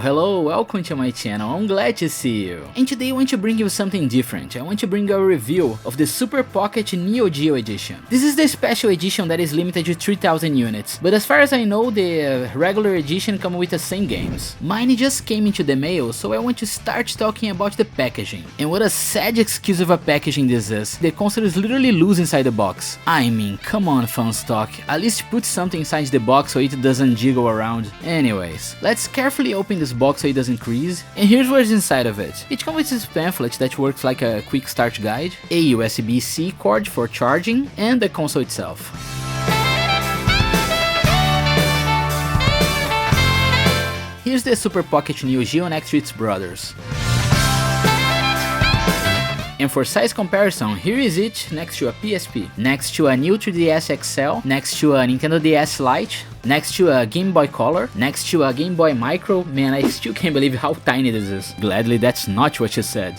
Hello, welcome to my channel, I'm glad to see you. And today I want to bring you something different. I want to bring you a review of the Super Pocket Neo Geo edition. This is the special edition that is limited to 3000 units, but as far as I know the regular edition come with the same games. Mine just came into the mail, so I want to start talking about the packaging. And what a sad excuse of a packaging this is. The console is literally loose inside the box. I mean, come on Funstock, at least put something inside the box so it doesn't jiggle around. Anyways, let's carefully open this box so it doesn't crease, and here's what's inside of it. It comes with this pamphlet that works like a quick start guide, a USB-C cord for charging, and the console itself. Here's the Super Pocket Neo Geo next to its brothers. And for size comparison, here is it next to a PSP, next to a new 3DS XL, next to a Nintendo DS Lite, next to a Game Boy Color, next to a Game Boy Micro. Man, I still can't believe how tiny this is. Gladly that's not what you said.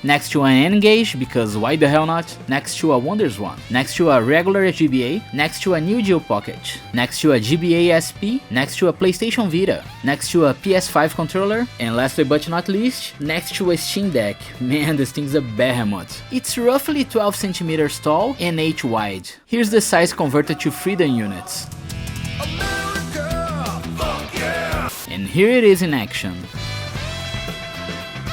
Next to an N-Gage, because why the hell not? Next to a Wonders One. Next to a regular GBA. Next to a Neo Geo Pocket. Next to a GBA SP. Next to a PlayStation Vita. Next to a PS5 controller. And lastly but not least, next to a Steam Deck. Man, this thing's a behemoth. It's roughly 12 centimeters tall and 8 wide. Here's the size converted to freedom units. America, fuck yeah! And here it is in action.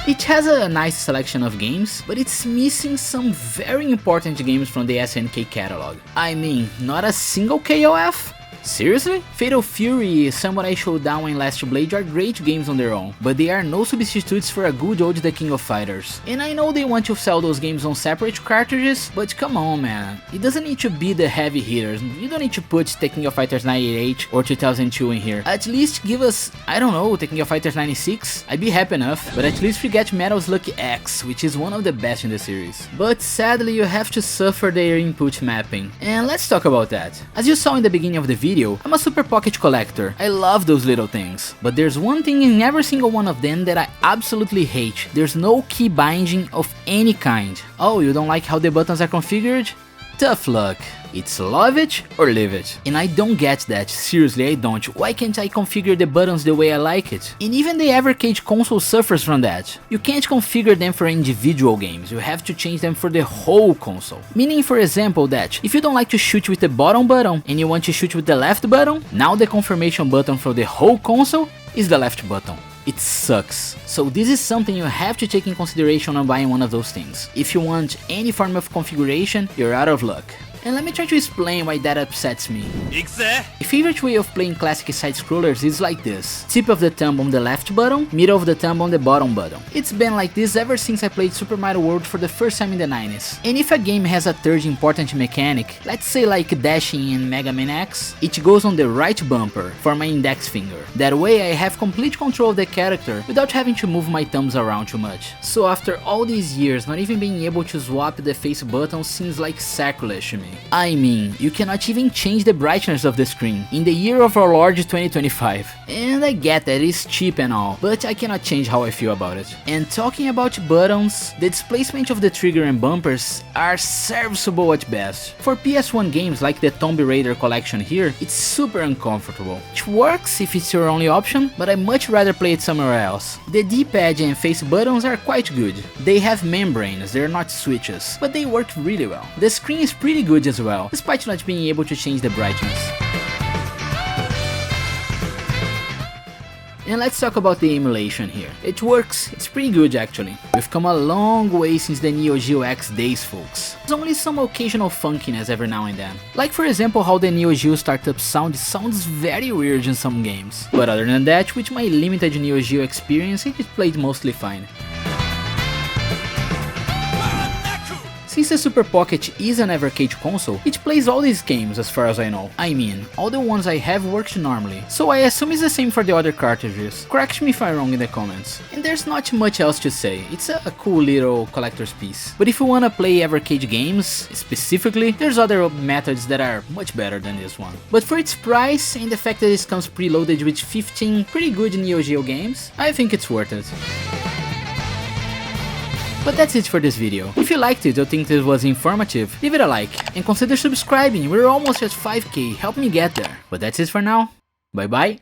It has a nice selection of games, but it's missing some very important games from the SNK catalog. I mean, not a single KOF? Seriously? Fatal Fury, Samurai Showdown and Last Blade are great games on their own, but they are no substitutes for a good old The King of Fighters. And I know they want to sell those games on separate cartridges, but come on man, it doesn't need to be the heavy hitters. You don't need to put The King of Fighters 98 or 2002 in here. At least give us, I don't know, The King of Fighters 96? I'd be happy enough, but at least we get Metal Slug X, which is one of the best in the series. But sadly you have to suffer their input mapping, and let's talk about that. As you saw in the beginning of the video, I'm a Super Pocket collector. I love those little things. But there's one thing in every single one of them that I absolutely hate. There's no key binding of any kind. Oh, you don't like how the buttons are configured? Tough luck. It's love it or leave it. And I don't get that, seriously I don't. Why can't I configure the buttons the way I like it? And even the Evercade console suffers from that. You can't configure them for individual games, you have to change them for the whole console. Meaning for example that, if you don't like to shoot with the bottom button and you want to shoot with the left button, now the confirmation button for the whole console is the left button. It sucks. So this is something you have to take in consideration when buying one of those things. If you want any form of configuration, you're out of luck. And let me try to explain why that upsets me. A favorite way of playing classic side-scrollers is like this. Tip of the thumb on the left button, middle of the thumb on the bottom button. It's been like this ever since I played Super Mario World for the first time in the 90s. And if a game has a third important mechanic, let's say like dashing in Mega Man X, it goes on the right bumper for my index finger. That way I have complete control of the character without having to move my thumbs around too much. So after all these years, not even being able to swap the face button seems like sacrilege to me. I mean, you cannot even change the brightness of the screen in the year of our Lord 2025. And I get that it's cheap and all, but I cannot change how I feel about it. And talking about buttons, the displacement of the trigger and bumpers are serviceable at best. For PS1 games like the Tomb Raider collection here, it's super uncomfortable. It works if it's your only option, but I much rather play it somewhere else. The D-pad and face buttons are quite good. They have membranes, they're not switches, but they work really well. The screen is pretty good as well, despite not being able to change the brightness. And let's talk about the emulation here. It works, it's pretty good actually. We've come a long way since the Neo Geo X days folks. There's only some occasional funkiness every now and then. Like for example how the Neo Geo startup sounds very weird in some games. But other than that, with my limited Neo Geo experience, it played mostly fine. Since the Super Pocket is an Evercade console, it plays all these games as far as I know. I mean, all the ones I have worked normally, so I assume it's the same for the other cartridges. Correct me if I'm wrong in the comments. And there's not much else to say, it's a cool little collector's piece. But if you wanna play Evercade games, specifically, there's other methods that are much better than this one. But for its price, and the fact that this comes preloaded with 15 pretty good Neo Geo games, I think it's worth it. But that's it for this video. If you liked it or think this was informative, leave it a like and consider subscribing. We're almost at 5k, help me get there. But that's it for now. Bye bye.